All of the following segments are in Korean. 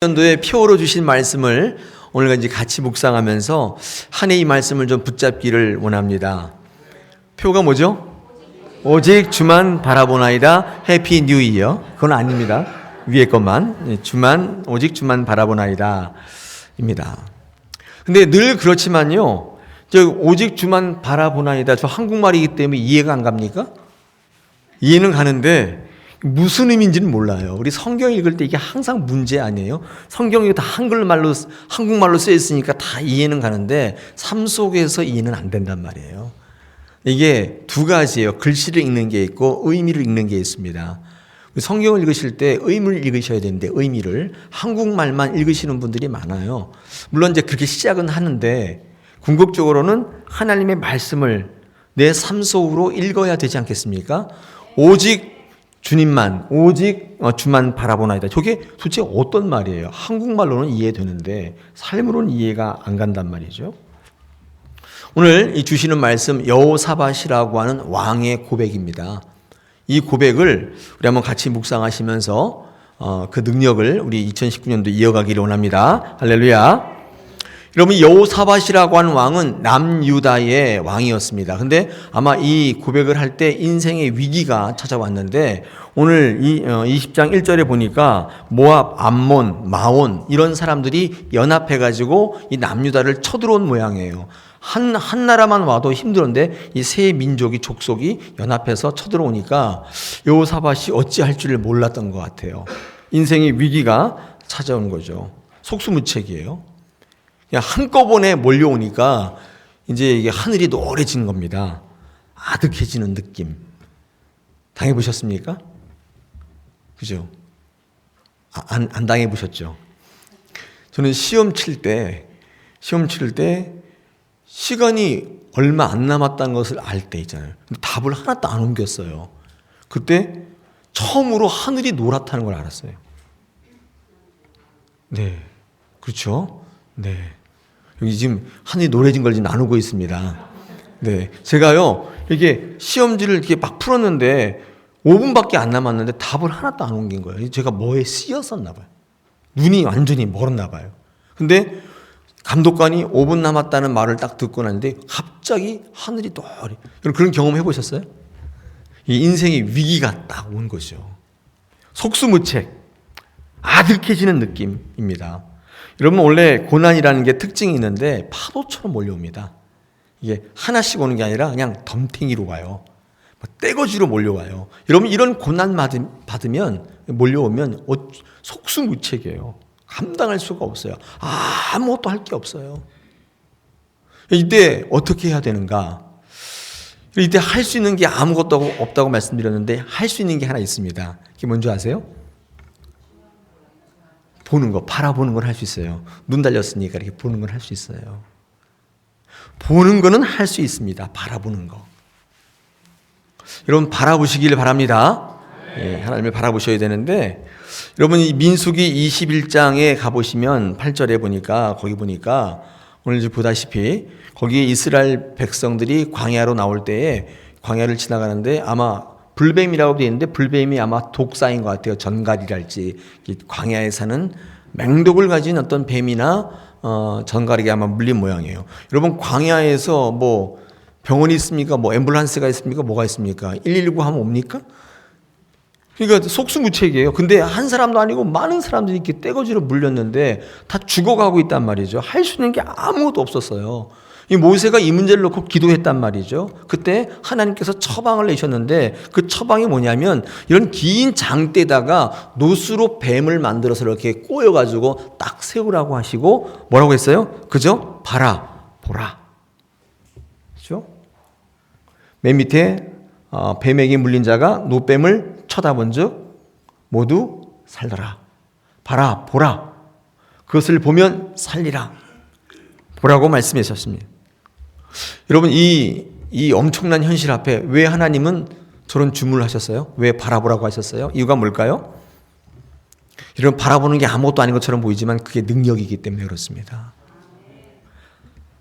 연도에 표로 주신 말씀을 오늘 이제 같이 묵상하면서 한 해 이 말씀을 좀 붙잡기를 원합니다. 표가 뭐죠? 오직 주만 바라보나이다. 해피 뉴 이어. 그건 아닙니다. 위에 것만. 주만, 오직 주만 바라보나이다. 입니다. 근데 늘 그렇지만요. 오직 주만 바라보나이다. 저 한국말이기 때문에 이해가 안 갑니까? 이해는 가는데 무슨 의미인지는 몰라요. 우리 성경 읽을 때 이게 항상 문제 아니에요? 성경이 다 한국말로 쓰여 있으니까 다 이해는 가는데 삶 속에서 이해는 안 된단 말이에요. 이게 두 가지예요. 글씨를 읽는 게 있고 의미를 읽는 게 있습니다. 성경을 읽으실 때 의미를 읽으셔야 되는데 의미를 한국말만 읽으시는 분들이 많아요. 물론 이제 그렇게 시작은 하는데 궁극적으로는 하나님의 말씀을 내 삶 속으로 읽어야 되지 않겠습니까? 오직 주님만, 오직 주만 바라보나이다. 저게 도대체 어떤 말이에요? 한국말로는 이해되는데 삶으로는 이해가 안 간단 말이죠. 오늘 이 주시는 말씀 여호사밧이라고 하는 왕의 고백입니다. 이 고백을 우리 한번 같이 묵상하시면서 그 능력을 우리 2019년도 이어가기를 원합니다. 할렐루야. 여러분, 여호사밧이라고 하는 왕은 남유다의 왕이었습니다. 근데 아마 이 고백을 할 때 인생의 위기가 찾아왔는데 오늘 20장 1절에 보니까 모압, 암몬, 마온 이런 사람들이 연합해가지고 이 남유다를 쳐들어온 모양이에요. 한 나라만 와도 힘들었는데 이 세 민족이 족속이 연합해서 쳐들어오니까 여호사밧이 어찌할 줄을 몰랐던 것 같아요. 인생의 위기가 찾아온 거죠. 속수무책이에요. 그냥 한꺼번에 몰려오니까 이제 이게 하늘이 노래진 겁니다. 아득해지는 느낌. 당해보셨습니까? 그죠? 안 당해보셨죠? 저는 시험 칠 때 시간이 얼마 안 남았다는 것을 알 때 있잖아요. 근데 답을 하나도 안 옮겼어요. 그때 처음으로 하늘이 노랗다는 걸 알았어요. 네. 그렇죠? 네. 여기 지금 하늘이 노래진 걸 지금 나누고 있습니다. 네. 제가요, 이게 시험지를 이렇게 막 풀었는데 5분밖에 안 남았는데 답을 하나도 안 옮긴 거예요. 제가 뭐에 쓰였었나 봐요. 눈이 완전히 멀었나 봐요. 근데 감독관이 5분 남았다는 말을 딱 듣고 나는데 갑자기 하늘이 노래. 그런 경험 해보셨어요? 이 인생의 위기가 딱 온 거죠. 속수무책, 아득해지는 느낌입니다. 여러분, 원래 고난이라는 게 특징이 있는데 파도처럼 몰려옵니다. 이게 하나씩 오는 게 아니라 그냥 덤탱이로 와요. 떼거지로 몰려와요. 여러분, 이런 고난 받으면 몰려오면 속수무책이에요. 감당할 수가 없어요. 아무것도 할 게 없어요. 이때 어떻게 해야 되는가? 이때 할 수 있는 게 아무것도 없다고 말씀드렸는데 할 수 있는 게 하나 있습니다. 그게 뭔지 아세요? 보는 거, 바라보는 걸 할 수 있어요. 눈 달렸으니까 이렇게 보는 걸 할 수 있어요. 보는 거는 할 수 있습니다. 바라보는 거. 여러분, 바라보시길 바랍니다. 네, 하나님을 바라보셔야 되는데, 여러분, 이 민수기 21장에 가보시면 8절에 보니까, 거기 보니까 오늘 이제 보다시피 거기에 이스라엘 백성들이 광야로 나올 때에 광야를 지나가는데 아마 불뱀이라고 되어 있는데 불뱀이 아마 독사인 것 같아요. 전갈이랄지 광야에 사는 맹독을 가진 어떤 뱀이나 전갈에게 아마 물린 모양이에요. 여러분, 광야에서 뭐 병원이 있습니까? 뭐 앰뷸런스가 있습니까? 뭐가 있습니까? 119 하면 옵니까? 그러니까 속수무책이에요. 근데 한 사람도 아니고 많은 사람들이 이렇게 떼거지로 물렸는데 다 죽어가고 있단 말이죠. 할 수 있는 게 아무것도 없었어요. 이 모세가 이 문제를 놓고 기도했단 말이죠. 그때 하나님께서 처방을 내셨는데 그 처방이 뭐냐면 이런 긴 장대에다가 노수로 뱀을 만들어서 이렇게 꼬여가지고 딱 세우라고 하시고 뭐라고 했어요? 그죠? 봐라, 보라. 그죠? 맨 밑에 뱀에게 물린 자가 노뱀을 쳐다본즉 모두 살더라. 봐라, 보라. 그것을 보면 살리라. 보라고 말씀하셨습니다. 여러분, 이 엄청난 현실 앞에 왜 하나님은 저런 주문을 하셨어요? 왜 바라보라고 하셨어요? 이유가 뭘까요? 여러분, 바라보는 게 아무것도 아닌 것처럼 보이지만 그게 능력이기 때문에 그렇습니다.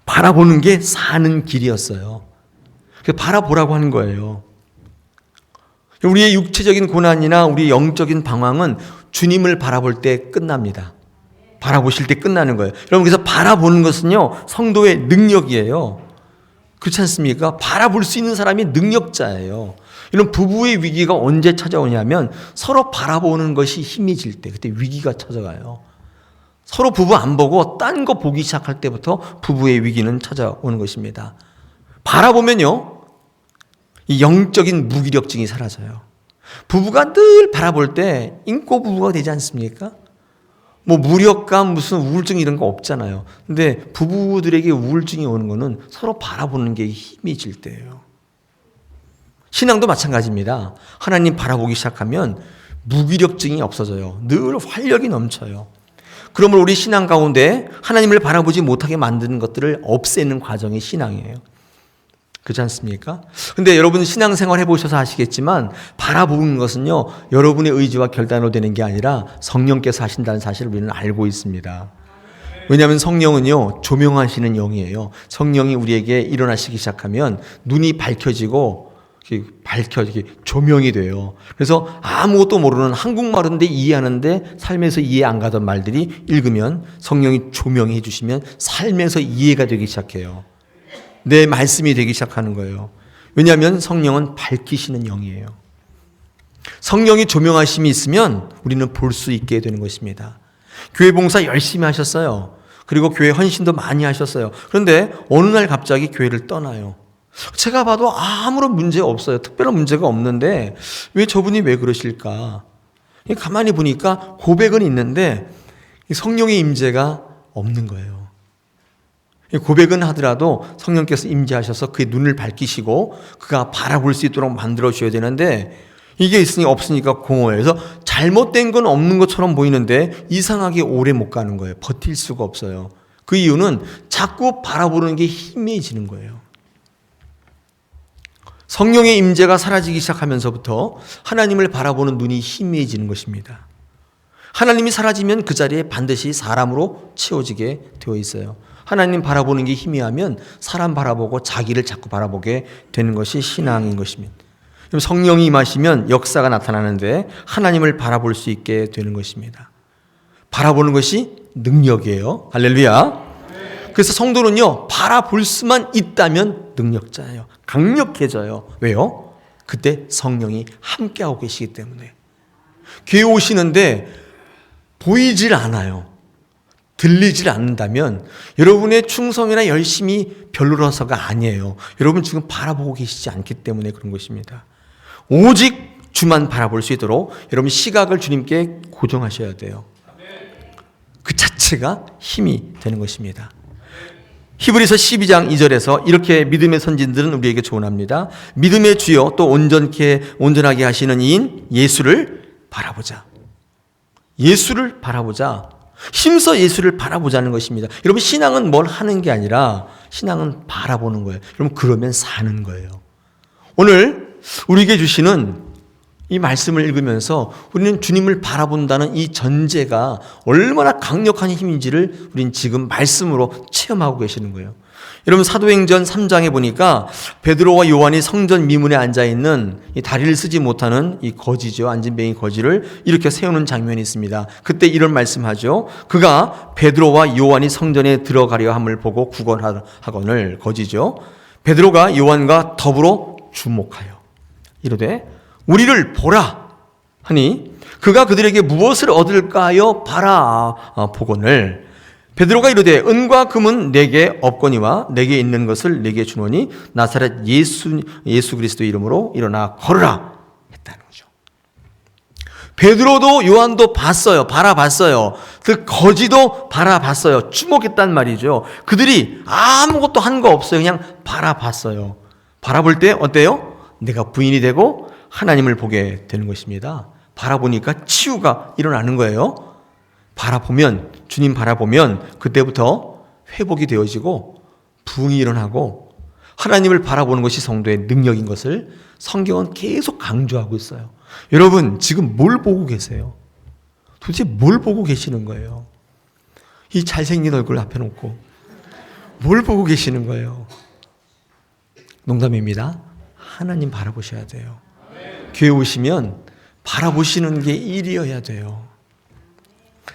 바라보는 게 사는 길이었어요. 그래서 바라보라고 하는 거예요. 우리의 육체적인 고난이나 우리의 영적인 방황은 주님을 바라볼 때 끝납니다. 바라보실 때 끝나는 거예요. 여러분, 그래서 바라보는 것은요, 성도의 능력이에요. 그렇지 않습니까? 바라볼 수 있는 사람이 능력자예요. 이런 부부의 위기가 언제 찾아오냐면 서로 바라보는 것이 희미해질 때, 그때 위기가 찾아가요. 서로 부부 안 보고 딴 거 보기 시작할 때부터 부부의 위기는 찾아오는 것입니다. 바라보면요, 이 영적인 무기력증이 사라져요. 부부가 늘 바라볼 때 인고 부부가 되지 않습니까? 뭐 무력감, 무슨 우울증 이런 거 없잖아요. 근데 부부들에게 우울증이 오는 거는 서로 바라보는 게 희미해질 때예요. 신앙도 마찬가지입니다. 하나님 바라보기 시작하면 무기력증이 없어져요. 늘 활력이 넘쳐요. 그러므로 우리 신앙 가운데 하나님을 바라보지 못하게 만드는 것들을 없애는 과정이 신앙이에요. 그렇지 않습니까? 근데 여러분 신앙생활 해보셔서 아시겠지만 바라보는 것은요, 여러분의 의지와 결단으로 되는 게 아니라 성령께서 하신다는 사실을 우리는 알고 있습니다. 왜냐하면 성령은요, 조명하시는 영이에요. 성령이 우리에게 일어나시기 시작하면 눈이 밝혀지고 조명이 돼요. 그래서 아무것도 모르는 한국말인데 이해하는데 삶에서 이해 안 가던 말들이 읽으면 성령이 조명해 주시면 삶에서 이해가 되기 시작해요. 내 말씀이 되기 시작하는 거예요. 왜냐하면 성령은 밝히시는 영이에요. 성령이 조명하심이 있으면 우리는 볼 수 있게 되는 것입니다. 교회 봉사 열심히 하셨어요. 그리고 교회 헌신도 많이 하셨어요. 그런데 어느 날 갑자기 교회를 떠나요. 제가 봐도 아무런 문제 없어요. 특별한 문제가 없는데 왜 저분이 왜 그러실까? 가만히 보니까 고백은 있는데 성령의 임재가 없는 거예요. 고백은 하더라도 성령께서 임재하셔서 그의 눈을 밝히시고 그가 바라볼 수 있도록 만들어 주셔야 되는데 이게 있으니 없으니까 공허해요. 그래서 잘못된 건 없는 것처럼 보이는데 이상하게 오래 못 가는 거예요. 버틸 수가 없어요. 그 이유는 자꾸 바라보는 게 희미해지는 거예요. 성령의 임재가 사라지기 시작하면서부터 하나님을 바라보는 눈이 희미해지는 것입니다. 하나님이 사라지면 그 자리에 반드시 사람으로 채워지게 되어 있어요. 하나님 바라보는 게 희미하면 사람 바라보고 자기를 자꾸 바라보게 되는 것이 신앙인 것입니다. 성령이 임하시면 역사가 나타나는데 하나님을 바라볼 수 있게 되는 것입니다. 바라보는 것이 능력이에요. 할렐루야. 그래서 성도는요, 바라볼 수만 있다면 능력자예요. 강력해져요. 왜요? 그때 성령이 함께하고 계시기 때문에. 교회 오시는데 보이질 않아요. 들리질 않는다면 여러분의 충성이나 열심이 별로라서가 아니에요. 여러분 지금 바라보고 계시지 않기 때문에 그런 것입니다. 오직 주만 바라볼 수 있도록 여러분 시각을 주님께 고정하셔야 돼요. 그 자체가 힘이 되는 것입니다. 히브리서 12장 2절에서 이렇게 믿음의 선진들은 우리에게 조언합니다. 믿음의 주여 또 온전하게 하시는 이인 예수를 바라보자. 예수를 바라보자. 힘써 예수를 바라보자는 것입니다. 여러분 신앙은 뭘 하는 게 아니라 신앙은 바라보는 거예요. 여러분 그러면 사는 거예요. 오늘 우리에게 주시는 이 말씀을 읽으면서 우리는 주님을 바라본다는 이 전제가 얼마나 강력한 힘인지를 우리는 지금 말씀으로 체험하고 계시는 거예요. 여러분 사도행전 3장에 보니까 베드로와 요한이 성전 미문에 앉아있는 이 다리를 쓰지 못하는 이 거지죠. 안진뱅이 거지를 이렇게 세우는 장면이 있습니다. 그때 이런 말씀하죠. 그가 베드로와 요한이 성전에 들어가려 함을 보고 구걸하거늘 거지죠. 베드로가 요한과 더불어 주목하여 이르되 우리를 보라 하니 그가 그들에게 무엇을 얻을까요? 봐라 보거늘 베드로가 이르되 은과 금은 내게 없거니와 내게 있는 것을 내게 주노니 나사렛 예수 그리스도 이름으로 일어나 걸으라 했다는 거죠. 베드로도 요한도 봤어요. 바라봤어요. 그 거지도 바라봤어요. 주목했단 말이죠. 그들이 아무것도 한 거 없어요. 그냥 바라봤어요. 바라볼 때 어때요? 내가 부인이 되고 하나님을 보게 되는 것입니다. 바라보니까 치유가 일어나는 거예요. 바라보면 주님 바라보면 그때부터 회복이 되어지고 부흥이 일어나고 하나님을 바라보는 것이 성도의 능력인 것을 성경은 계속 강조하고 있어요. 여러분 지금 뭘 보고 계세요? 도대체 뭘 보고 계시는 거예요? 이 잘생긴 얼굴 앞에 놓고 뭘 보고 계시는 거예요? 농담입니다. 하나님 바라보셔야 돼요. 교회 오시면 바라보시는 게 일이어야 돼요.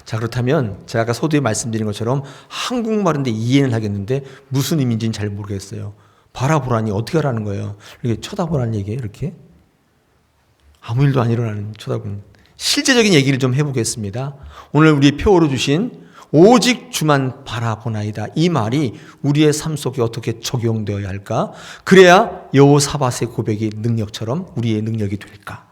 자, 그렇다면 제가 아까 서두에 말씀드린 것처럼 한국말인데 이해는 하겠는데 무슨 의미인지는 잘 모르겠어요. 바라보라니 어떻게 하라는 거예요? 이렇게 쳐다보라는 얘기예요, 이렇게? 아무 일도 안 일어나는 쳐다보는. 실제적인 얘기를 좀 해보겠습니다. 오늘 우리 표어로 주신 오직 주만 바라보나이다. 이 말이 우리의 삶 속에 어떻게 적용되어야 할까? 그래야 여호사밧의 고백이 능력처럼 우리의 능력이 될까?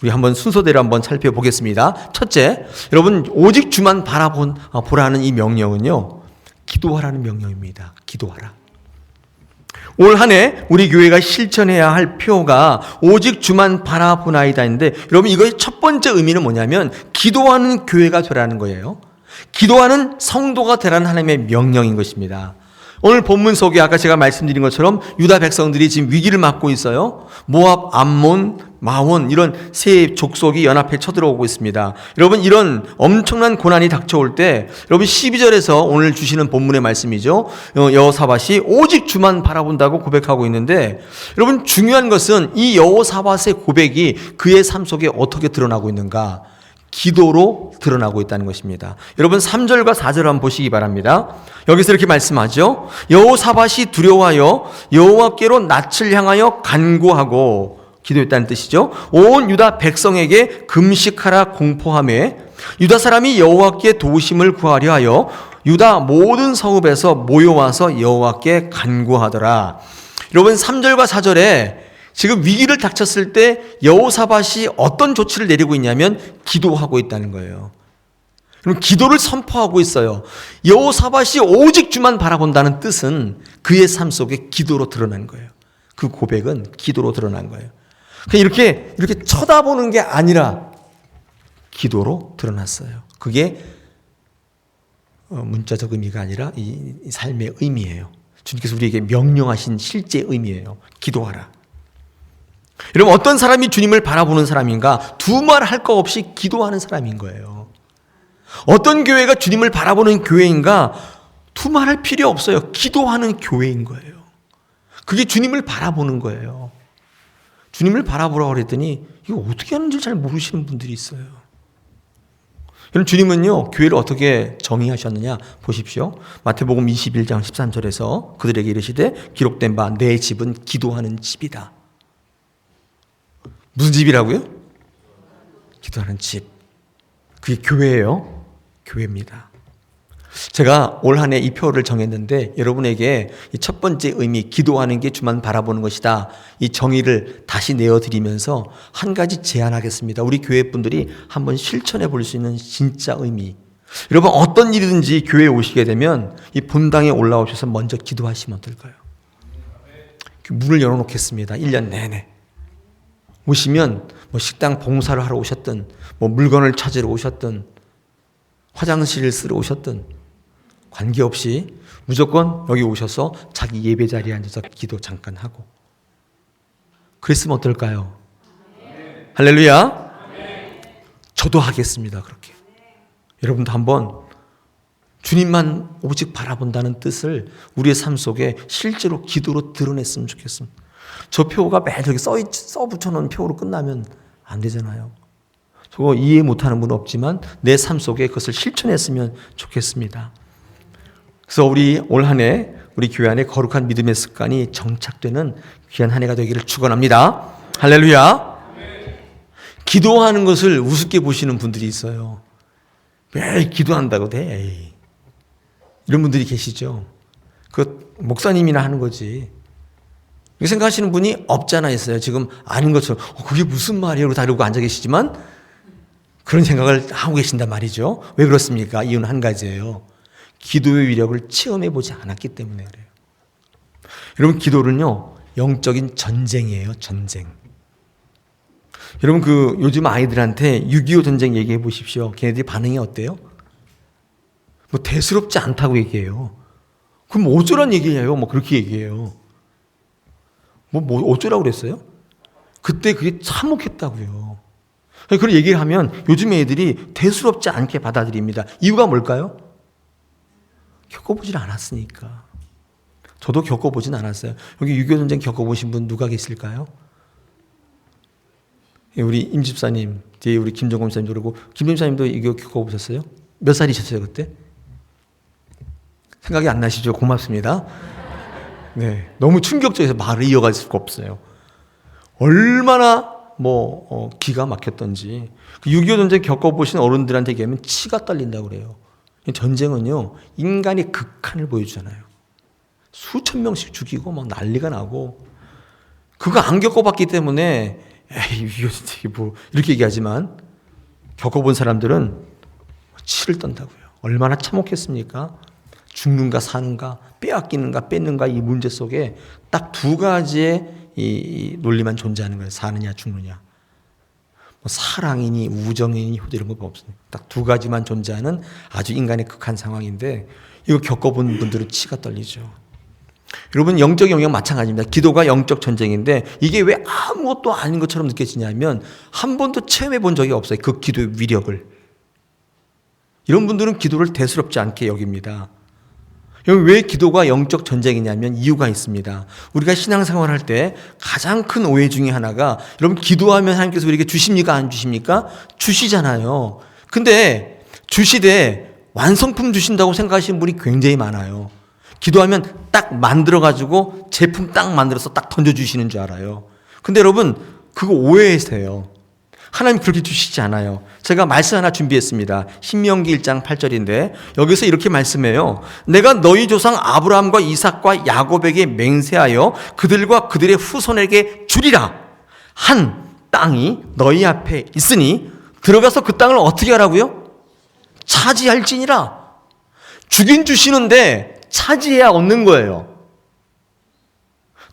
우리 한번 순서대로 한번 살펴보겠습니다. 첫째, 여러분 오직 주만 바라보라는 이 명령은요, 기도하라는 명령입니다. 기도하라. 올 한 해 우리 교회가 실천해야 할 표가 오직 주만 바라보나이다인데, 여러분 이거의 첫 번째 의미는 뭐냐면 기도하는 교회가 되라는 거예요. 기도하는 성도가 되라는 하나님의 명령인 것입니다. 오늘 본문 속에 아까 제가 말씀드린 것처럼 유다 백성들이 지금 위기를 맞고 있어요. 모압, 암몬, 마온 이런 세 족속이 연합해 쳐들어오고 있습니다. 여러분 이런 엄청난 고난이 닥쳐올 때 여러분 12절에서 오늘 주시는 본문의 말씀이죠. 여호사밧이 오직 주만 바라본다고 고백하고 있는데, 여러분 중요한 것은 이 여호사밧의 고백이 그의 삶 속에 어떻게 드러나고 있는가? 기도로 드러나고 있다는 것입니다. 여러분 3절과 4절 한번 보시기 바랍니다. 여기서 이렇게 말씀하죠. 여호사밧이 두려워하여 여호와께로 낯을 향하여 간구하고, 기도했다는 뜻이죠. 온 유다 백성에게 금식하라 공포하며 유다 사람이 여호와께 도우심을 구하려 하여 유다 모든 성읍에서 모여와서 여호와께 간구하더라. 여러분 3절과 4절에 지금 위기를 닥쳤을 때 여호사밧이 어떤 조치를 내리고 있냐면 기도하고 있다는 거예요. 그럼 기도를 선포하고 있어요. 여호사밧이 오직 주만 바라본다는 뜻은 그의 삶 속에 기도로 드러난 거예요. 그 고백은 기도로 드러난 거예요. 이렇게 쳐다보는 게 아니라 기도로 드러났어요. 그게 문자적 의미가 아니라 이 삶의 의미예요. 주님께서 우리에게 명령하신 실제 의미예요. 기도하라. 여러분 어떤 사람이 주님을 바라보는 사람인가? 두 말 할 거 없이 기도하는 사람인 거예요. 어떤 교회가 주님을 바라보는 교회인가? 두 말 할 필요 없어요. 기도하는 교회인 거예요. 그게 주님을 바라보는 거예요. 주님을 바라보라고 그랬더니 이거 어떻게 하는지 잘 모르시는 분들이 있어요. 여러분 주님은요 교회를 어떻게 정의하셨느냐 보십시오. 마태복음 21장 13절에서 그들에게 이르시되 기록된 바 내 집은 기도하는 집이다. 무슨 집이라고요? 기도하는 집. 그게 교회예요. 교회입니다. 제가 올 한 해 이 표를 정했는데 여러분에게 이 첫 번째 의미, 기도하는 게 주만 바라보는 것이다, 이 정의를 다시 내어드리면서 한 가지 제안하겠습니다. 우리 교회 분들이 한번 실천해 볼 수 있는 진짜 의미. 여러분 어떤 일이든지 교회에 오시게 되면 이 본당에 올라오셔서 먼저 기도하시면 어떨까요? 문을 열어놓겠습니다. 1년 내내. 오시면 뭐 식당 봉사를 하러 오셨든 뭐 물건을 찾으러 오셨든 화장실을 쓰러 오셨든 관계없이 무조건 여기 오셔서 자기 예배 자리에 앉아서 기도 잠깐 하고 그랬으면 어떨까요? 할렐루야. 저도 하겠습니다. 그렇게 여러분도 한번 주님만 오직 바라본다는 뜻을 우리의 삶 속에 실제로 기도로 드러냈으면 좋겠습니다. 저 표가 매일 이렇게 써 붙여놓은 표로 끝나면 안 되잖아요. 저거 이해 못하는 분은 없지만 내 삶 속에 그것을 실천했으면 좋겠습니다. 그래서 우리 올 한 해 우리 교회 안에 거룩한 믿음의 습관이 정착되는 귀한 한 해가 되기를 축원합니다. 할렐루야. 기도하는 것을 우습게 보시는 분들이 있어요. 매일 기도한다고 돼. 이런 분들이 계시죠. 그 목사님이나 하는 거지. 이렇게 생각하시는 분이 없잖아 있어요. 지금 아닌 것처럼 그게 무슨 말이에요? 다루고 앉아 계시지만 그런 생각을 하고 계신단 말이죠. 왜 그렇습니까? 이유는 한 가지예요. 기도의 위력을 체험해 보지 않았기 때문에 그래요. 여러분 기도는요 영적인 전쟁이에요. 전쟁. 여러분 그 요즘 아이들한테 6.25 전쟁 얘기해 보십시오. 걔네들이 반응이 어때요? 뭐 대수롭지 않다고 얘기해요. 그럼 뭐 어쩌란 얘기예요? 뭐 그렇게 얘기해요. 뭐 어쩌라고 그랬어요? 그때 그게 참혹했다고요. 그런 얘기를 하면 요즘 애들이 대수롭지 않게 받아들입니다. 이유가 뭘까요? 겪어보질 않았으니까. 저도 겪어보진 않았어요. 여기 6.25 전쟁 겪어보신 분 누가 계실까요? 우리 임 집사님, 뒤에 우리 김정검 집사님도 그러고, 김 집사님도 이거 겪어보셨어요? 몇 살이셨어요, 그때? 생각이 안 나시죠? 고맙습니다. 네. 너무 충격적이어서 말을 이어갈 수가 없어요. 얼마나 기가 막혔던지. 6.25 전쟁 겪어보신 어른들한테 얘기하면 치가 떨린다고 그래요. 전쟁은요, 인간의 극한을 보여주잖아요. 수천 명씩 죽이고 막 난리가 나고, 그거 안 겪어봤기 때문에 에이 이거 진짜 이렇게 얘기하지만 겪어본 사람들은 치를 떤다고요. 얼마나 참혹했습니까? 죽는가 사는가, 빼앗기는가 뺏는가, 이 문제 속에 딱 두 가지의 이 논리만 존재하는 거예요. 사느냐 죽느냐. 사랑이니 우정이니 효도 이런 거 없어요. 딱 두 가지만 존재하는 아주 인간의 극한 상황인데, 이거 겪어본 분들은 치가 떨리죠. 여러분, 영적 영역 마찬가지입니다. 기도가 영적 전쟁인데, 이게 왜 아무것도 아닌 것처럼 느껴지냐면, 한 번도 체험해 본 적이 없어요. 그 기도의 위력을. 이런 분들은 기도를 대수롭지 않게 여깁니다. 왜 기도가 영적 전쟁이냐면 이유가 있습니다. 우리가 신앙생활 할 때 가장 큰 오해 중에 하나가, 여러분 기도하면 하나님께서 우리에게 주십니까 안 주십니까? 주시잖아요. 근데 주시되 완성품 주신다고 생각하시는 분이 굉장히 많아요. 기도하면 딱 만들어가지고 제품 딱 만들어서 딱 던져주시는 줄 알아요. 근데 여러분, 그거 오해세요. 하나님 그렇게 주시지 않아요. 제가 말씀 하나 준비했습니다. 신명기 1장 8절인데 여기서 이렇게 말씀해요. 내가 너희 조상 아브라함과 이삭과 야곱에게 맹세하여 그들과 그들의 후손에게 주리라 한 땅이 너희 앞에 있으니 들어가서 그 땅을 어떻게 하라고요? 차지할지니라. 주긴 주시는데 차지해야 얻는 거예요.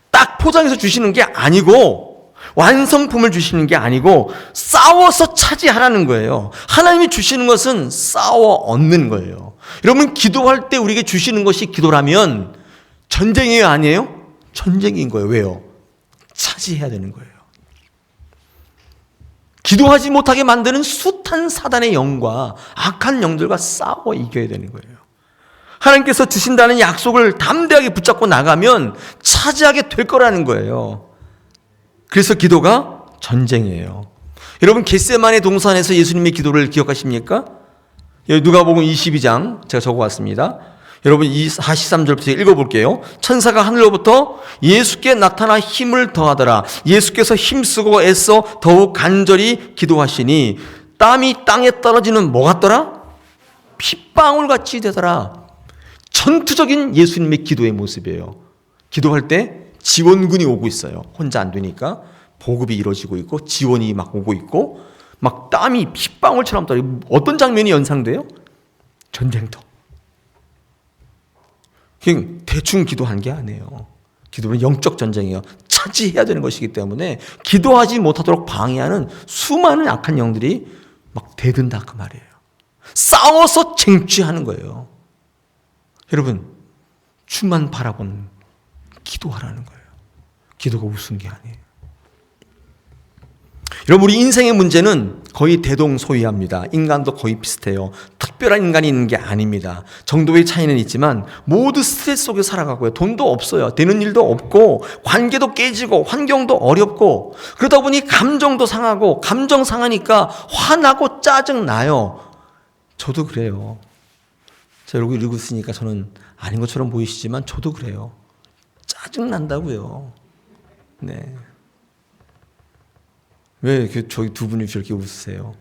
딱 포장해서 주시는 게 아니고, 완성품을 주시는 게 아니고 싸워서 차지하라는 거예요. 하나님이 주시는 것은 싸워 얻는 거예요. 여러분, 기도할 때 우리에게 주시는 것이 기도라면 전쟁이에요, 아니에요? 전쟁인 거예요. 왜요? 차지해야 되는 거예요. 기도하지 못하게 만드는 숱한 사단의 영과 악한 영들과 싸워 이겨야 되는 거예요. 하나님께서 주신다는 약속을 담대하게 붙잡고 나가면 차지하게 될 거라는 거예요. 그래서 기도가 전쟁이에요. 여러분, 겟세마네 동산에서 예수님의 기도를 기억하십니까? 누가복음 22장 제가 적어왔습니다. 여러분, 이 43절부터 읽어볼게요. 천사가 하늘로부터 예수께 나타나 힘을 더하더라. 예수께서 힘쓰고 애써 더욱 간절히 기도하시니 땀이 땅에 떨어지는 뭐 같더라? 핏방울같이 되더라. 전투적인 예수님의 기도의 모습이에요. 기도할 때 지원군이 오고 있어요. 혼자 안 되니까 보급이 이루어지고 있고 지원이 막 오고 있고 막 땀이 핏방울처럼 떨어지고. 어떤 장면이 연상돼요? 전쟁터. 그냥 대충 기도한 게 아니에요. 기도는 영적 전쟁이에요. 차지해야 되는 것이기 때문에 기도하지 못하도록 방해하는 수많은 악한 영들이 막 대든다 그 말이에요. 싸워서 쟁취하는 거예요. 여러분, 주만 바라보는 기도하라는 거예요. 기도가 우스운 게 아니에요. 여러분, 우리 인생의 문제는 거의 대동소이합니다. 인간도 거의 비슷해요. 특별한 인간이 있는 게 아닙니다. 정도의 차이는 있지만 모두 스트레스 속에 살아가고요. 돈도 없어요. 되는 일도 없고 관계도 깨지고 환경도 어렵고 그러다 보니 감정도 상하고 감정 상하니까 화나고 짜증나요. 저도 그래요. 제가 얼굴 읽고 있으니까 저는 아닌 것처럼 보이시지만 저도 그래요. 짜증난다고요. 네. 왜 저희 두 분이 저렇게 웃으세요?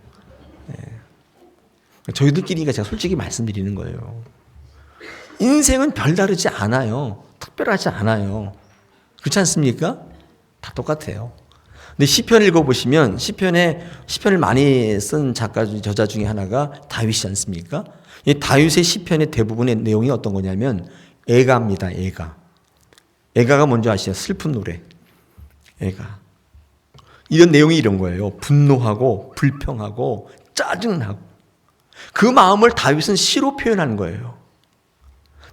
네. 저희들끼리가 제가 솔직히 말씀드리는 거예요. 인생은 별다르지 않아요. 특별하지 않아요. 그렇지 않습니까? 다 똑같아요. 근데 시편 읽어보시면 시편을 많이 쓴 저자 중에 하나가 다윗이지 않습니까? 이 다윗의 시편의 대부분의 내용이 어떤 거냐면 애가입니다. 애가가 뭔지 아시죠? 슬픈 노래. 애가. 이런 내용이 이런 거예요. 분노하고 불평하고 짜증나고 그 마음을 다윗은 시로 표현하는 거예요.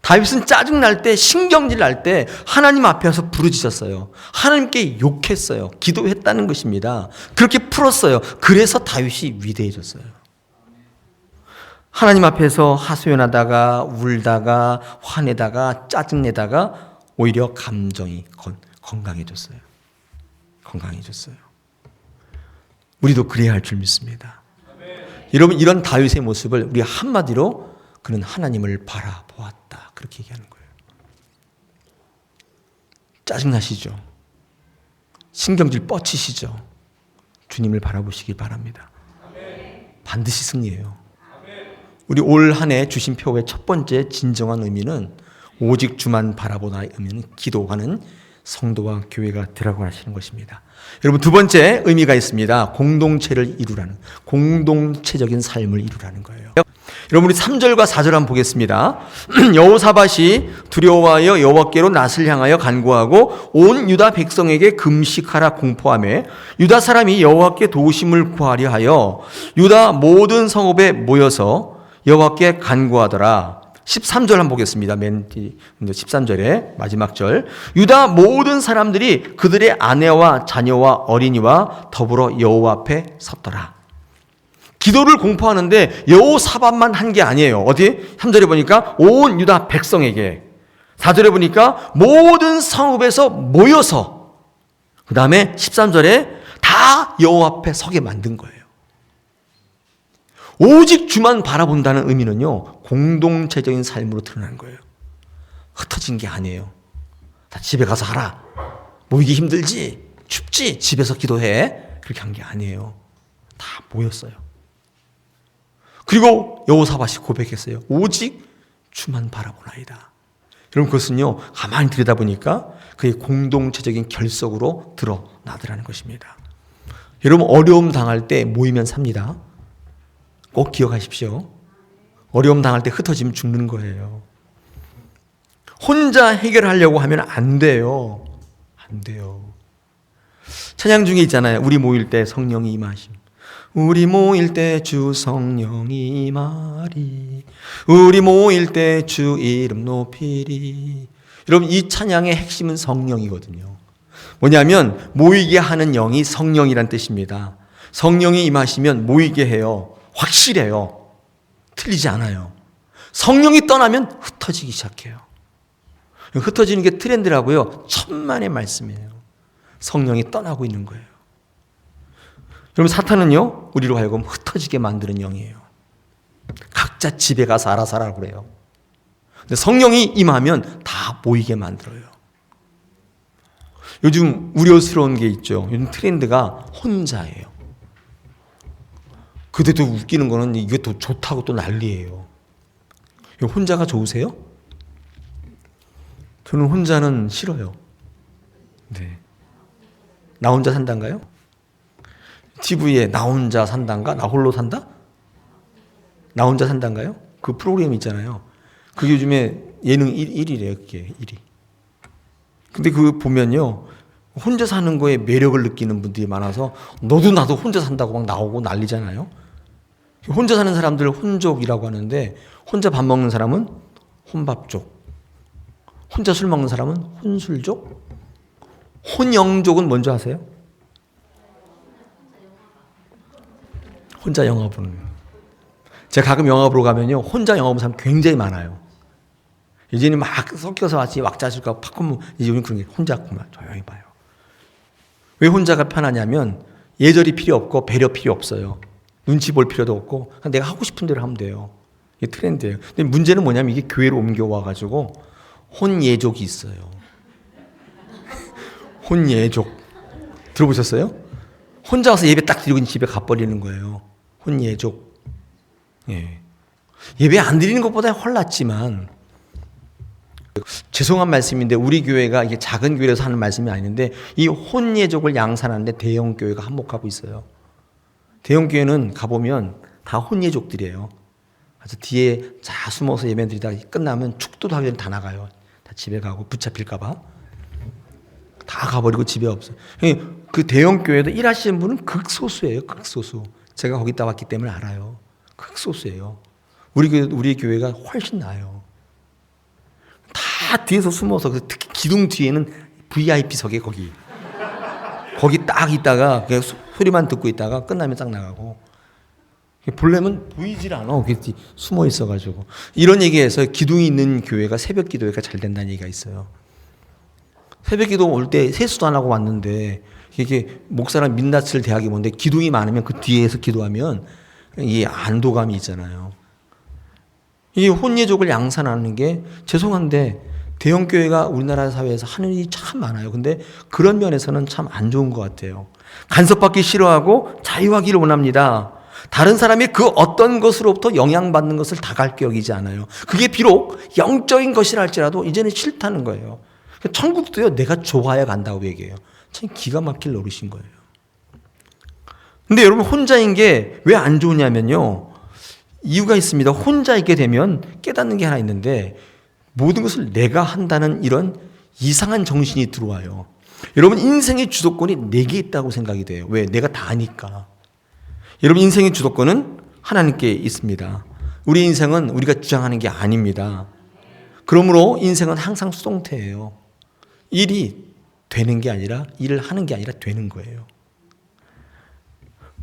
다윗은 짜증날 때, 신경질 날 때 하나님 앞에서 부르짖었어요. 하나님께 욕했어요. 기도했다는 것입니다. 그렇게 풀었어요. 그래서 다윗이 위대해졌어요. 하나님 앞에서 하소연하다가 울다가 화내다가 짜증내다가 오히려 감정이 건강해졌어요. 우리도 그래야 할 줄 믿습니다. 여러분, 이런 다윗의 모습을 우리 한마디로 그는 하나님을 바라보았다, 그렇게 얘기하는 거예요. 짜증나시죠? 신경질 뻗치시죠? 주님을 바라보시기 바랍니다. 반드시 승리해요. 우리 올 한 해 주신 표의 첫 번째 진정한 의미는 오직 주만 바라보나의 의미는 기도하는 성도와 교회가 되라고 하시는 것입니다. 여러분, 두 번째 의미가 있습니다. 공동체를 이루라는, 공동체적인 삶을 이루라는 거예요. 여러분, 우리 3절과 4절 한번 보겠습니다. 여호사밧이 두려워하여 여호와께로 낯을 향하여 간구하고 온 유다 백성에게 금식하라 공포하며 유다 사람이 여호와께 도우심을 구하려 하여 유다 모든 성읍에 모여서 여호와께 간구하더라. 13절 한번 보겠습니다. 맨 뒤 13절에 마지막 절. 유다 모든 사람들이 그들의 아내와 자녀와 어린이와 더불어 여호와 앞에 섰더라. 기도를 공포하는데 여호사밧만 한 게 아니에요. 어디? 3절에 보니까 온 유다 백성에게, 4절에 보니까 모든 성읍에서 모여서, 그 다음에 13절에 다 여호와 앞에 서게 만든 거예요. 오직 주만 바라본다는 의미는요, 공동체적인 삶으로 드러나는 거예요. 흩어진 게 아니에요. 다 집에 가서 하라. 모이기 힘들지? 춥지? 집에서 기도해. 그렇게 한 게 아니에요. 다 모였어요. 그리고 여호사밧이 고백했어요. 오직 주만 바라보나이다. 여러분, 그것은요, 가만히 들여다보니까 그의 공동체적인 결석으로 드러나더라는 것입니다. 여러분, 어려움 당할 때 모이면 삽니다. 꼭 기억하십시오. 어려움 당할 때 흩어지면 죽는 거예요. 혼자 해결하려고 하면 안 돼요. 안 돼요. 찬양 중에 있잖아요. 우리 모일 때 성령이 임하심. 우리 모일 때 주 성령이 임하리. 우리 모일 때 주 이름 높이리. 여러분, 이 찬양의 핵심은 성령이거든요. 뭐냐면 모이게 하는 영이 성령이란 뜻입니다. 성령이 임하시면 모이게 해요. 확실해요. 틀리지 않아요. 성령이 떠나면 흩어지기 시작해요. 흩어지는 게 트렌드라고요. 천만의 말씀이에요. 성령이 떠나고 있는 거예요. 여러분, 사탄은요, 우리로 하여금 흩어지게 만드는 영이에요. 각자 집에 가서 알아서 하라고 그래요. 근데 성령이 임하면 다 모이게 만들어요. 요즘 우려스러운 게 있죠. 요즘 트렌드가 혼자예요. 그때도 웃기는 거는 이게 또 좋다고 또 난리예요. 혼자가 좋으세요? 저는 혼자는 싫어요. 네. 나 혼자 산단가요? TV에 나 혼자 산단가? 나 홀로 산다? 나 혼자 산단가요? 그 프로그램 있잖아요. 그게 요즘에 예능 1위래요. 그게 1위. 근데 그 보면요, 혼자 사는 거에 매력을 느끼는 분들이 많아서 너도 나도 혼자 산다고 막 나오고 난리잖아요. 혼자 사는 사람들 혼족이라고 하는데, 혼자 밥 먹는 사람은 혼밥족, 혼자 술 먹는 사람은 혼술족, 혼영족은 뭔지 아세요? 혼자 영화 보는. 제가 가끔 영화 보러 가면요, 혼자 영화 보는 사람 굉장히 많아요. 이제는 막 섞여서 같이 왁자질까 팝콘, 이제 우리는 그런 게 혼자 그만 조용히 봐요. 왜 혼자가 편하냐면 예절이 필요 없고 배려 필요 없어요. 눈치 볼 필요도 없고 그냥 내가 하고 싶은 대로 하면 돼요. 이게 트렌드예요. 근데 문제는 뭐냐면 이게 교회로 옮겨와가지고 혼예족이 있어요. 혼예족. 들어보셨어요? 혼자 와서 예배 딱 드리고 집에 가버리는 거예요. 혼예족. 예. 예배 안 드리는 것보다 헐났지만, 죄송한 말씀인데 우리 교회가 이게 작은 교회에서 하는 말씀이 아닌데 이 혼예족을 양산하는데 대형 교회가 한몫하고 있어요. 대형 교회는 가보면 다 혼예족들이에요. 그래서 뒤에 자 숨어서 예배 드리다가 끝나면 축도도 하기 전에 다 나가요. 다 집에 가고 붙잡힐까 봐. 다 가버리고 집에 없어요. 그 대형 교회도 일하시는 분은 극소수예요. 극소수. 제가 거기 있다 왔기 때문에 알아요. 극소수예요. 우리 교회가 훨씬 나아요. 다 뒤에서 숨어서, 특히 기둥 뒤에는 VIP석에 거기 딱 있다가 그냥 소리만 듣고 있다가 끝나면 딱 나가고, 보려면 보이질 않아. 숨어 있어가지고. 이런 얘기해서 기둥이 있는 교회가 새벽 기도회가 잘 된다는 얘기가 있어요. 새벽 기도 올 때 세수도 안 하고 왔는데 이게 목사랑 민낯을 대하기 뭔데 기둥이 많으면 그 뒤에서 기도하면 이 안도감이 있잖아요. 이 혼예족을 양산하는 게 죄송한데 대형교회가 우리나라 사회에서 하는 일이 참 많아요. 근데 그런 면에서는 참 안 좋은 것 같아요. 간섭받기 싫어하고 자유하기를 원합니다. 다른 사람이 그 어떤 것으로부터 영향받는 것을 다갈게 여기지 않아요. 그게 비록 영적인 것이라 할지라도 이제는 싫다는 거예요. 천국도요, 내가 좋아야 간다고 얘기해요. 참 기가 막힐 노릇인 거예요. 근데 여러분, 혼자인 게 왜 안 좋으냐면요, 이유가 있습니다. 혼자 있게 되면 깨닫는 게 하나 있는데 모든 것을 내가 한다는 이런 이상한 정신이 들어와요. 여러분, 인생의 주도권이 내게 있다고 생각이 돼요. 왜? 내가 다 아니까. 여러분, 인생의 주도권은 하나님께 있습니다. 우리 인생은 우리가 주장하는 게 아닙니다. 그러므로 인생은 항상 수동태예요. 일이 되는 게 아니라, 일을 하는 게 아니라 되는 거예요.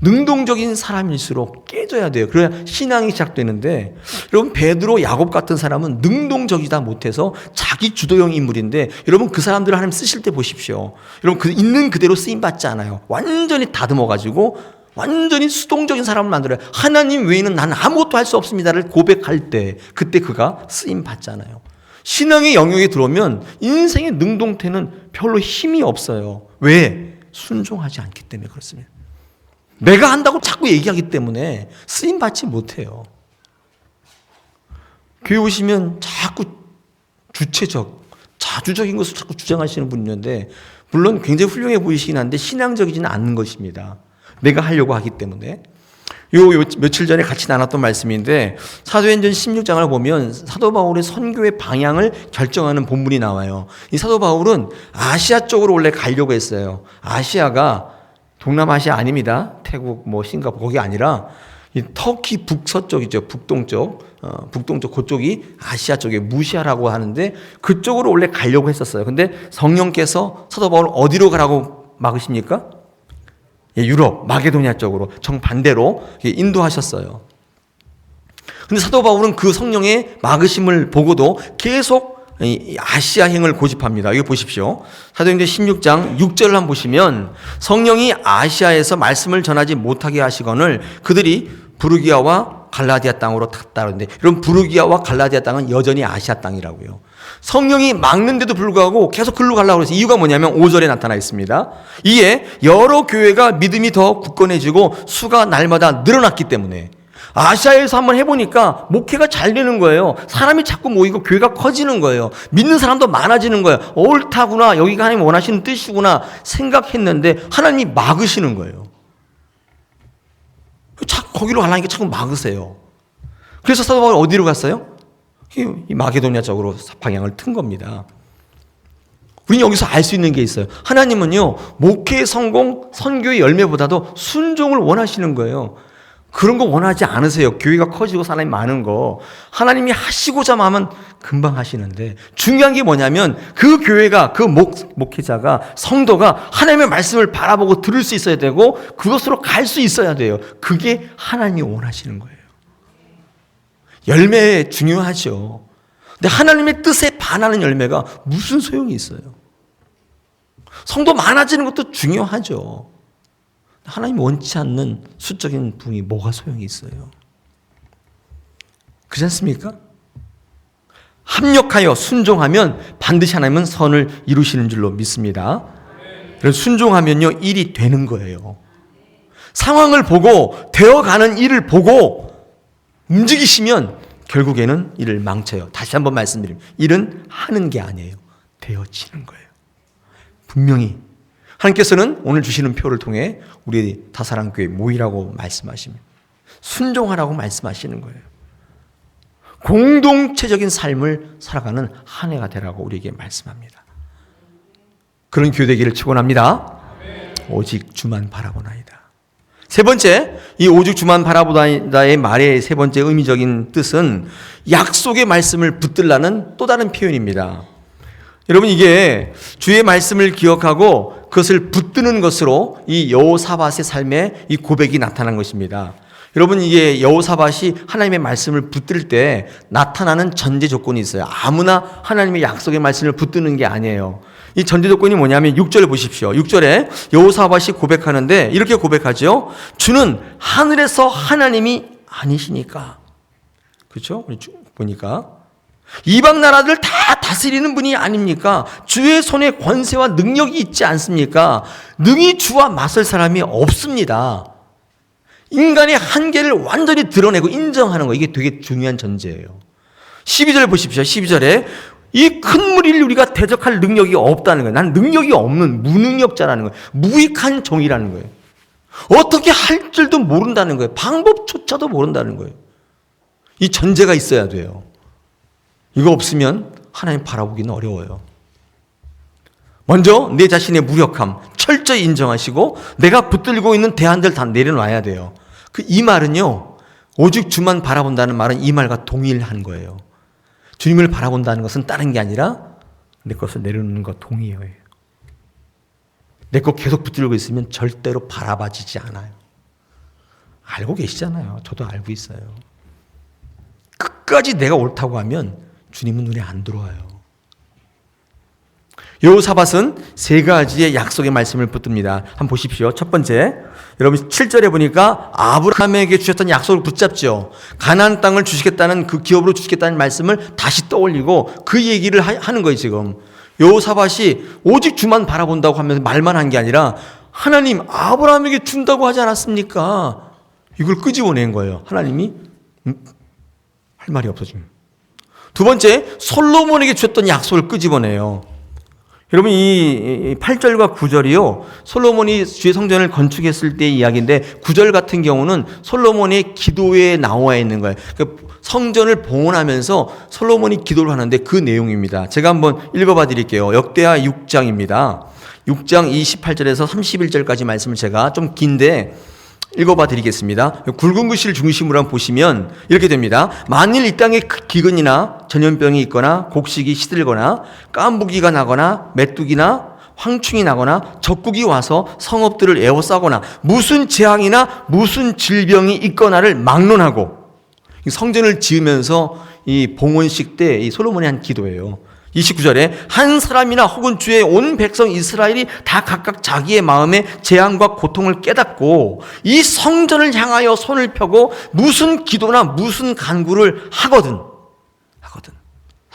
능동적인 사람일수록 깨져야 돼요. 그래야 신앙이 시작되는데, 여러분, 베드로, 야곱 같은 사람은 능동적이다 못해서 자기 주도형 인물인데, 여러분, 그 사람들을 하나님 쓰실 때 보십시오. 여러분, 그 있는 그대로 쓰임 받지 않아요. 완전히 다듬어가지고 완전히 수동적인 사람을 만들어요. 하나님 외에는 나는 아무것도 할 수 없습니다를 고백할 때, 그때 그가 쓰임 받잖아요. 신앙의 영역에 들어오면 인생의 능동태는 별로 힘이 없어요. 왜? 순종하지 않기 때문에 그렇습니다. 내가 한다고 자꾸 얘기하기 때문에 쓰임 받지 못해요. 교회 오시면 자꾸 주체적, 자주적인 것을 자꾸 주장하시는 분이 있는데, 물론 굉장히 훌륭해 보이시긴 한데 신앙적이지는 않는 것입니다. 내가 하려고 하기 때문에. 요 며칠 전에 같이 나눴던 말씀인데, 사도행전 16장을 보면 사도 바울의 선교의 방향을 결정하는 본문이 나와요. 이 사도 바울은 아시아 쪽으로 원래 가려고 했어요. 아시아가 동남아시아 아닙니다. 태국, 싱가포르 거기 아니라 이 터키 북서쪽이죠. 북동쪽, 그쪽이 아시아 쪽에 무시아라고 하는데 그쪽으로 원래 가려고 했었어요. 근데 성령께서 사도 바울 어디로 가라고 막으십니까? 유럽, 마게도니아 쪽으로 정반대로 인도하셨어요. 근데 사도 바울은 그 성령의 막으심을 보고도 계속 아시아행을 고집합니다. 이거 보십시오. 사도행전 16장 6절을 한번 보시면, 성령이 아시아에서 말씀을 전하지 못하게 하시거늘 그들이 부르기아와 갈라디아 땅으로 탔다 그러는데, 여러분, 부르기아와 갈라디아 땅은 여전히 아시아 땅이라고요. 성령이 막는데도 불구하고 계속 글로 가려고 그래서 이유가 뭐냐면 5절에 나타나 있습니다. 이에 여러 교회가 믿음이 더 굳건해지고 수가 날마다 늘어났기 때문에, 아시아에서 한번 해보니까 목회가 잘 되는 거예요. 사람이 자꾸 모이고 교회가 커지는 거예요. 믿는 사람도 많아지는 거예요. 옳다구나, 여기가 하나님 원하시는 뜻이구나 생각했는데 하나님이 막으시는 거예요. 자꾸 거기로 가려니까 자꾸 막으세요. 그래서 사도 바울이 어디로 갔어요? 이 마게도니아 쪽으로 방향을 튼 겁니다. 우리는 여기서 알 수 있는 게 있어요. 하나님은요, 목회의 성공, 선교의 열매보다도 순종을 원하시는 거예요. 그런 거 원하지 않으세요. 교회가 커지고 사람이 많은 거. 하나님이 하시고자 하면 금방 하시는데, 중요한 게 뭐냐면 그 교회가, 그 목회자가, 성도가 하나님의 말씀을 바라보고 들을 수 있어야 되고 그것으로 갈 수 있어야 돼요. 그게 하나님이 원하시는 거예요. 열매 중요하죠. 근데 하나님의 뜻에 반하는 열매가 무슨 소용이 있어요? 성도 많아지는 것도 중요하죠. 하나님 원치 않는 수적인 부흥이 뭐가 소용이 있어요? 그렇지 않습니까? 합력하여 순종하면 반드시 하나님은 선을 이루시는 줄로 믿습니다. 그래서 순종하면요, 일이 되는 거예요. 상황을 보고 되어가는 일을 보고 움직이시면 결국에는 일을 망쳐요. 다시 한번 말씀드립니다. 일은 하는 게 아니에요. 되어지는 거예요. 분명히 하나님께서는 오늘 주시는 표를 통해 우리 다사랑교회 모이라고 말씀하십니다. 순종하라고 말씀하시는 거예요. 공동체적인 삶을 살아가는 한 해가 되라고 우리에게 말씀합니다. 그런 교회 되기를 축원합니다. 오직 주만 바라보나이다. 세 번째, 이 오직 주만 바라보나이다의 말의 세 번째 의미적인 뜻은 약속의 말씀을 붙들라는 또 다른 표현입니다. 여러분, 이게 주의 말씀을 기억하고 그것을 붙드는 것으로 이 여호사밧의 삶에 이 고백이 나타난 것입니다. 여러분, 이게 여호사밧이 하나님의 말씀을 붙들 때 나타나는 전제 조건이 있어요. 아무나 하나님의 약속의 말씀을 붙드는 게 아니에요. 이 전제 조건이 뭐냐면 6절 보십시오. 6절에 여호사밧이 고백하는데 이렇게 고백하죠. 주는 하늘에서 하나님이 아니시니까. 그렇죠? 보니까 이방 나라들 다 다스리는 분이 아닙니까? 주의 손에 권세와 능력이 있지 않습니까? 능히 주와 맞설 사람이 없습니다. 인간의 한계를 완전히 드러내고 인정하는 거, 이게 되게 중요한 전제예요. 12절 보십시오. 12절에 이 큰 무리를 우리가 대적할 능력이 없다는 거예요. 난 능력이 없는 무능력자라는 거예요. 무익한 종이라는 거예요. 어떻게 할 줄도 모른다는 거예요. 방법조차도 모른다는 거예요. 이 전제가 있어야 돼요. 이거 없으면 하나님 바라보기는 어려워요. 먼저 내 자신의 무력함 철저히 인정하시고 내가 붙들고 있는 대안들 다 내려놔야 돼요. 이 말은요, 오직 주만 바라본다는 말은 이 말과 동일한 거예요. 주님을 바라본다는 것은 다른 게 아니라 내 것을 내려놓는 것 동의어예요. 내 것 계속 붙들고 있으면 절대로 바라봐지지 않아요. 알고 계시잖아요. 저도 알고 있어요. 끝까지 내가 옳다고 하면 주님은 눈에 안 들어와요. 여호사밧은 세 가지의 약속의 말씀을 붙듭니다. 한번 보십시오. 첫 번째, 여러분 7절에 보니까 아브라함에게 주셨던 약속을 붙잡죠. 가나안 땅을 주시겠다는 그 기업으로 주시겠다는 말씀을 다시 떠올리고 그 얘기를 하는 거예요. 지금 여호사밧이 오직 주만 바라본다고 하면서 말만 한 게 아니라 하나님 아브라함에게 준다고 하지 않았습니까? 이걸 끄집어낸 거예요. 하나님이 할 말이 없어집니다. 두 번째, 솔로몬에게 주셨던 약속을 끄집어내요. 여러분 이 8절과 9절이요. 솔로몬이 주의 성전을 건축했을 때의 이야기인데 9절 같은 경우는 솔로몬의 기도에 나와 있는 거예요. 그러니까 성전을 봉헌하면서 솔로몬이 기도를 하는데 그 내용입니다. 제가 한번 읽어봐 드릴게요. 역대하 6장입니다. 6장 28절에서 31절까지 말씀을 제가 좀 긴데 읽어봐 드리겠습니다. 굵은 글씨를 중심으로 한번 보시면 이렇게 됩니다. 만일 이 땅에 기근이나 전염병이 있거나 곡식이 시들거나 깐부기가 나거나 메뚜기나 황충이 나거나 적국이 와서 성읍들을 에워싸거나 무슨 재앙이나 무슨 질병이 있거나를 막론하고, 성전을 지으면서 이 봉헌식 때 이 솔로몬이 한 기도예요. 29절에 한 사람이나 혹은 주의 온 백성 이스라엘이 다 각각 자기의 마음의 재앙과 고통을 깨닫고 이 성전을 향하여 손을 펴고 무슨 기도나 무슨 간구를 하거든.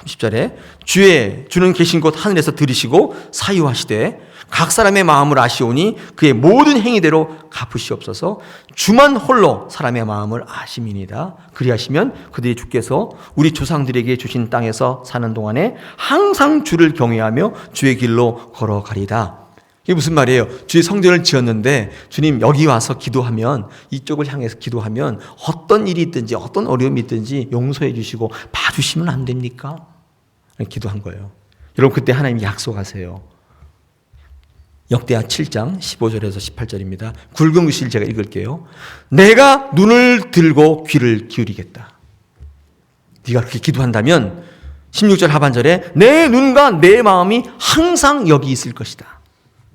30절에 주는 계신 곳 하늘에서 들으시고 사유하시되 각 사람의 마음을 아시오니 그의 모든 행위대로 갚으시옵소서. 주만 홀로 사람의 마음을 아심이니이다. 그리하시면 그들이 주께서 우리 조상들에게 주신 땅에서 사는 동안에 항상 주를 경외하며 주의 길로 걸어가리다. 이게 무슨 말이에요? 주의 성전을 지었는데 주님 여기 와서 기도하면, 이쪽을 향해서 기도하면 어떤 일이 있든지 어떤 어려움이 있든지 용서해 주시고 봐주시면 안 됩니까? 기도한 거예요. 여러분 그때 하나님 약속하세요. 역대하 7장 15절에서 18절입니다. 굵은 글씨를 제가 읽을게요. 내가 눈을 들고 귀를 기울이겠다. 네가 그렇게 기도한다면 16절 하반절에 내 눈과 내 마음이 항상 여기 있을 것이다.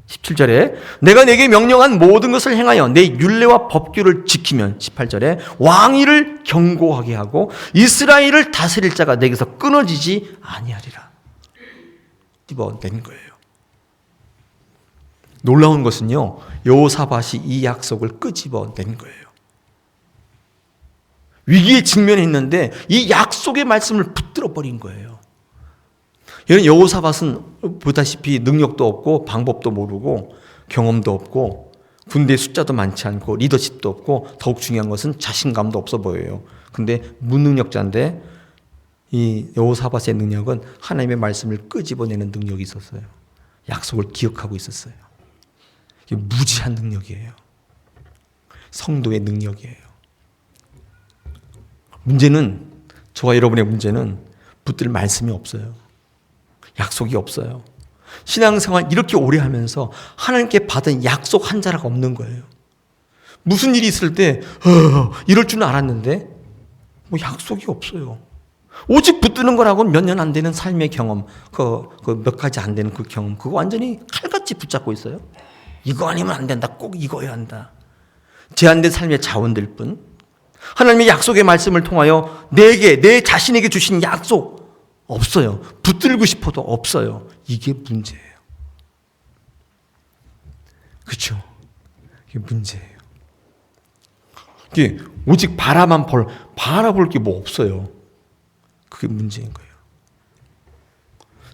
17절에 내가 내게 명령한 모든 것을 행하여 내 율례와 법규를 지키면 18절에 왕위를 견고하게 하고 이스라엘을 다스릴 자가 내게서 끊어지지 아니하리라. 입어낸 거예요. 놀라운 것은요, 여호사밧이 이 약속을 끄집어낸 거예요. 위기에 직면해 있는데 이 약속의 말씀을 붙들어 버린 거예요. 여호사밧은 보다시피 능력도 없고 방법도 모르고 경험도 없고 군대 숫자도 많지 않고 리더십도 없고 더욱 중요한 것은 자신감도 없어 보여요. 근데 무능력자인데 이 여호사밧의 능력은 하나님의 말씀을 끄집어내는 능력이 있었어요. 약속을 기억하고 있었어요. 이게 무지한 능력이에요. 성도의 능력이에요. 문제는, 저와 여러분의 문제는 붙들 말씀이 없어요. 약속이 없어요. 신앙생활 이렇게 오래 하면서 하나님께 받은 약속 한 자락 없는 거예요. 무슨 일이 있을 때 이럴 줄은 알았는데 뭐 약속이 없어요. 오직 붙드는 거라고는 몇 년 안 되는 삶의 경험, 그 몇 가지 안 되는 그 경험, 그거 완전히 칼같이 붙잡고 있어요. 이거 아니면 안 된다. 꼭 이거여야 한다. 제한된 삶의 자원들 뿐. 하나님의 약속의 말씀을 통하여 내 자신에게 주신 약속 없어요. 붙들고 싶어도 없어요. 이게 문제예요. 그렇죠? 이게 문제예요. 이게 오직 바라볼 게 뭐 없어요. 그게 문제인 거예요.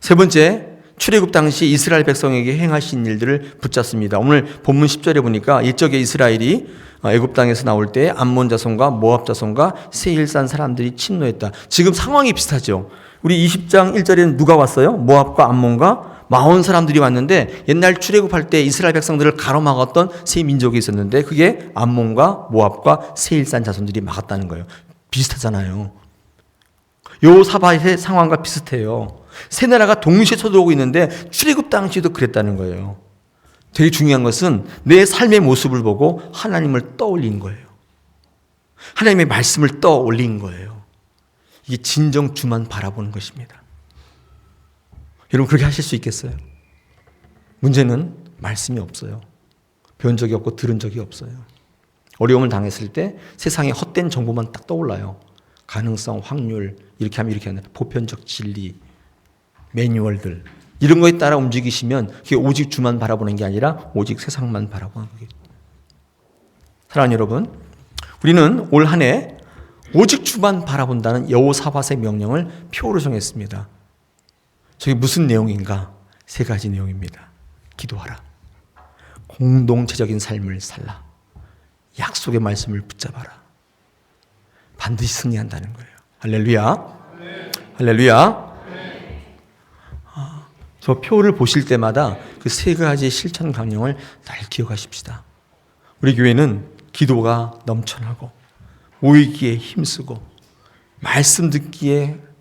세 번째, 출애굽 당시 이스라엘 백성에게 행하신 일들을 붙잡습니다. 오늘 본문 10절에 보니까 이적의 이스라엘이 애굽 땅에서 나올 때 암몬 자손과 모압 자손과 세일산 사람들이 침노했다. 지금 상황이 비슷하죠. 우리 20장 1절에는 누가 왔어요? 모압과 암몬과 마온 사람들이 왔는데 옛날 출애굽할 때 이스라엘 백성들을 가로막았던 세 민족이 있었는데 그게 암몬과 모압과 세일산 자손들이 막았다는 거예요. 비슷하잖아요. 요사밧의 상황과 비슷해요. 세 나라가 동시에 쳐들어오고 있는데 출애굽 당시에도 그랬다는 거예요. 되게 중요한 것은 내 삶의 모습을 보고 하나님을 떠올린 거예요. 하나님의 말씀을 떠올린 거예요. 이게 진정 주만 바라보는 것입니다. 여러분 그렇게 하실 수 있겠어요? 문제는 말씀이 없어요. 배운 적이 없고 들은 적이 없어요. 어려움을 당했을 때 세상에 헛된 정보만 딱 떠올라요. 가능성, 확률, 이렇게 하면 이렇게 하는 보편적 진리, 매뉴얼들 이런 거에 따라 움직이시면 그게 오직 주만 바라보는 게 아니라 오직 세상만 바라보는 거예요. 사랑하는 여러분, 우리는 올 한 해 오직 주만 바라본다는 여호사밧의 명령을 표로 정했습니다. 저게 무슨 내용인가? 세 가지 내용입니다. 기도하라. 공동체적인 삶을 살라. 약속의 말씀을 붙잡아라. 반드시 승리한다는 거예요. 할렐루야. 할렐루야. 저 표를 보실 때마다 그 세 가지 실천 강령을 잘 기억하십시다. 우리 교회는 기도가 넘쳐나고 모이기에 힘쓰고 말씀 듣기에